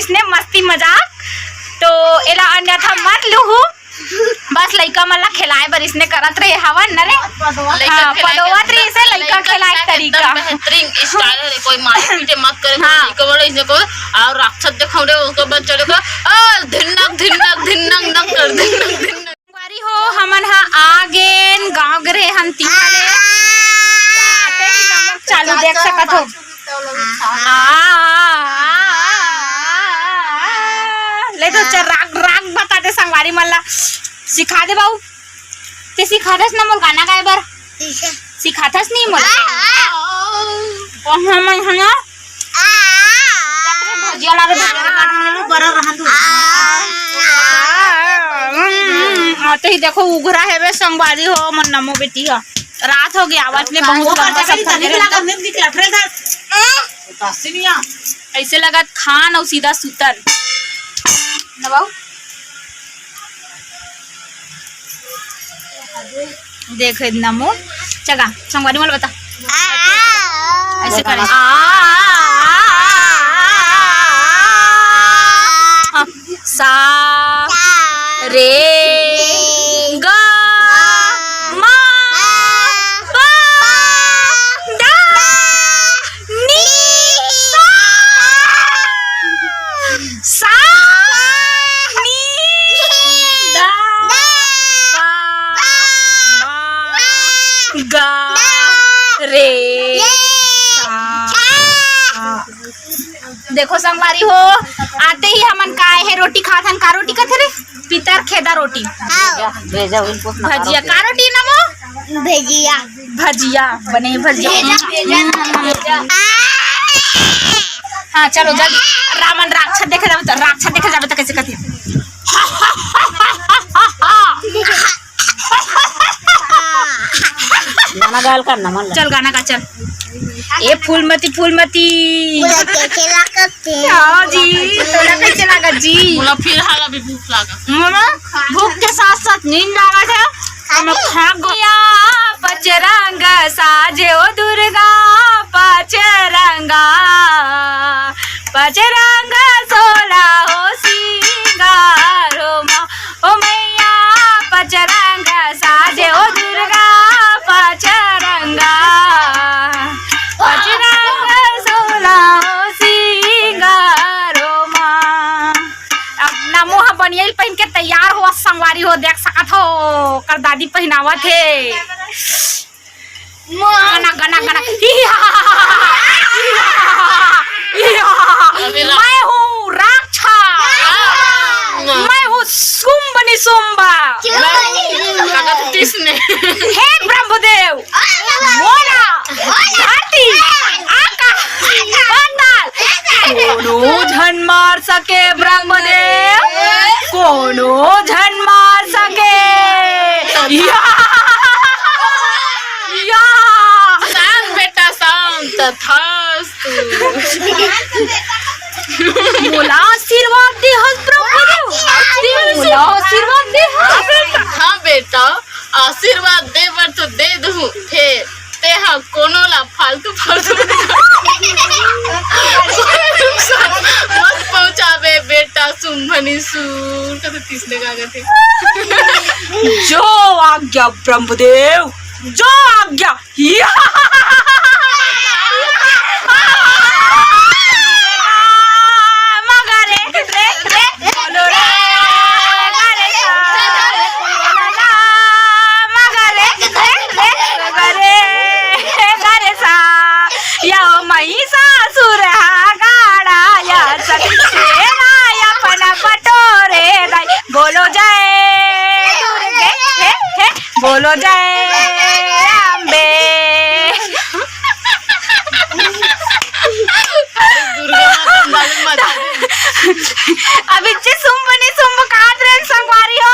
इसने मस्ती मजाक तो एला अन्यथा मत लूहू बस लइका मन ला खिलाए बर इसने करत रहे हवन न रे हां पदोवत रे इसे लइका खिलाए तरीका बेहतरीन स्टाइल है कोई मार पीटे मत करे को बड़े इसने को और राक्षस दिखाओ रे उसको बस चले को धिनक धिनक धिनक नक कर धिनक बारी हो हमन हा आगे गांव गरे हम तीले आते ही नमक चालू देख सकत हो ले तो राग राग बता दे संगवारी मल्ला सिखा दे बाऊ ते सिखादस ना मोल गाना गाए बर सिखाथस नहीं मोल कहां मन हना भजिया लागे बर रहन आते ही देखो उघरा है वे संगवारी हो मन नमो बेटी हो रात हो गई आवाज में बहुत लंबा ऐसे लगा खान और सीधा सुतन नवाऊ देख नमो चगा संगवारी मोल बता ऐसे करे सा रे गा मा पा दा नी सा नी दा पा गा रे देखो संगवारी हो आते ही हमन काय है रोटी खाथन का रोटी कथे रे पितर खेदा रोटी भजिया का रोटी नमो भजिया भजिया बने भजिया हाँ चलो जल्दी रावण राक्षस देखे जावे तो कैसे कथी गाना गाल करना मन चल गाना गा चल ए फूलमती कैसे लगते हाँ जी तोरा कैसे लगा जी बोला फिर हाला भी भूख लगा मना भूख के साथ साथ नींद लगा था हम खा गया पचरंग साजे ओ दुर्गा पचरंगा पचरंग सोला हो सिंगारो ओ मैया पचरंग साजे ओ दुर्गा पचरंगा पचरंग सोला हो सिंगारो मां अपना मुँह बनियल पहन के तैयार हो संगवारी हो देख सकत हो कर दादी पहनावत है गाना गाना गाना मैं हूँ राक्षस मैं हूँ सुम्बनी सुम्बा किसने हे ब्रह्मदेव मोरा धरती आकाश पाताल कोनो झन मार सके ब्रह्मदेव कोनो झन मार सके शांत बेटा शांत तथास्तु बोला आशीर्वाद दे हस ब्रह्मदेव बोला आशीर्वाद दे हाँ बेटा आशीर्वाद दे बर तो दे दूं फिर ते हाँ कोनो ला फालतू मत पहुंचावे बेटा सुम्भनी सूर का तो तीसरे कागज थे जो आज्ञा ब्रह्मदेव जो आज्ञा बोलो जय दुर्गे बोलो जय अम्बे अभी जे सुम्बनी सुम्ब काट रहे संगवारी हो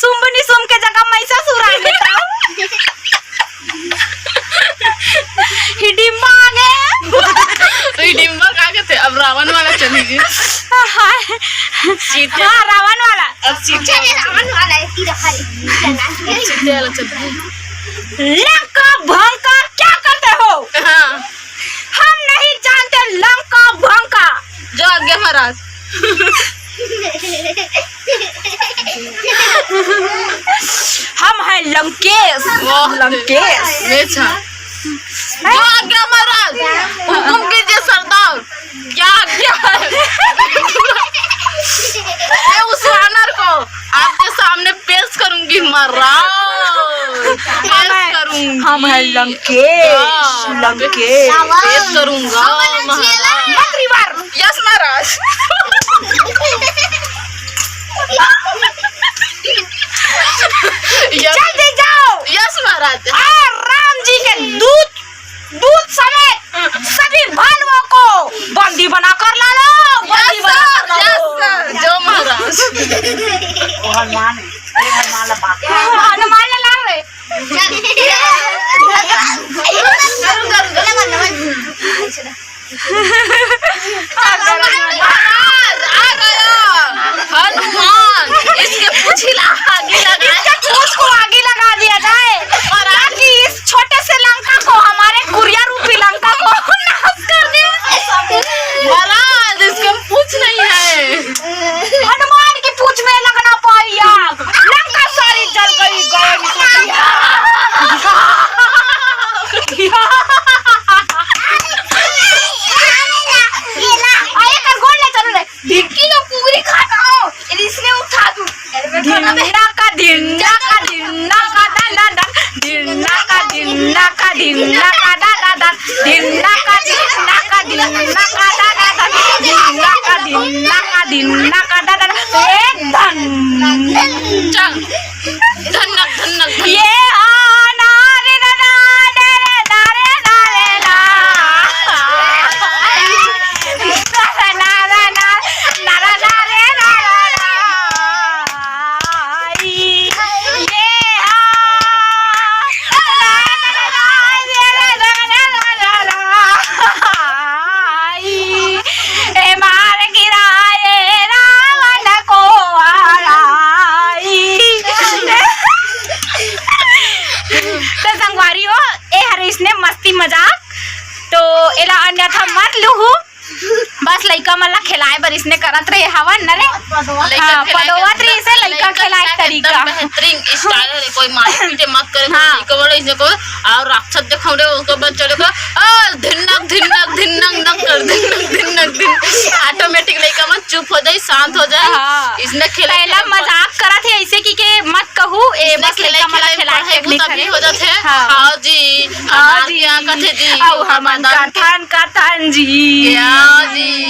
सुम्बनी सुम्ब के जगह मैसा सुरा देता हिडिम्बा आ गए हिडिम्बा का थे अब रावण वाला चलेगी सीते हाँ रावण वाला अब सीते रावण वाला है तीर हरी सीते वाला चलता है लंका भंका क्या करते हो हाँ हम नहीं जानते लंका भंका जो आज्ञा महाराज हम हैं लंकेश। वाह, लंकेश बेचा जो आज्ञा महाराज, हुकुम कीजिए सरदार, क्या आज्ञा है? मैं उस वानर को आपके सामने पेश करूंगी महाराज, पेश करूंगी। हम हैं लंकेश। लंकेश पेश करूंगा महाराज। मंत्रीवर। यस महाराज। जल्दी जाओ। यस महाराज। राम जी के दूत समेत सभी भालुओं को बंदी बनाकर ला लो। बंदी बनाकर ला लो। जो महाराज। हनुमान ला रे। महाराज आ गया हनुमान, इसके पूछ आगे लगा, इसके पूछ को आगे लगा दिया जाए ताकि इस छोटे से लंका को, हमारे कुरिया रूपी लंका को नाश कर दे। महाराज इसके पूछ नहीं है। हनुमान की पूछ में लगना पाई आग, लंका सारी जल गई। आए कर गोल ले चलो रे। ढिक्की जो कुगरी खाता हो इसने उठा दूं। ढिन्ना का ढिन्ना का ढिन्ना का दा दा ढिन्ना का ढिन्ना का ढिन्ना का दा दा दा ढिन्ना का ढिन्ना का ढिन्ना का दा दा दा ढिन्ना का ढिन्ना का ढिन्ना का दा दा दा। ए धन चल धन्नक धन्नक। ये आना रे दा दा रे दा रे दा रे दा ना ना ना ना ना ना रे ना मस्ती मजाक तो एला अन्यथा मत लूहू। बस लइका मन ला खिलाए बर इसने करत रहे हवन न रे। हाँ, पदोवत रही से लइका खिलाए तरीका बेहतरीन स्टाइल है। कोई मार पीटे मत करे। हाँ। लइका बड़ा इसने को और राक्षस देखो रे, उसको बच्चा देखो धिनक धिनक धिनक नक कर धिनक धिनक दिन ऑटोमेटिक लइका मन चुप हो जाए, शांत हो जाए। हाँ। इसने खिला पहला मजाक करत है ऐसे की के मत कहू ए बस लइका मन ला खिलाए टेक्निक तभी हो जाते हैं। हाँ। हाँ जी, हाँ जी क्या कहते जी, औ हमन कथन कथन जी। क्या जी।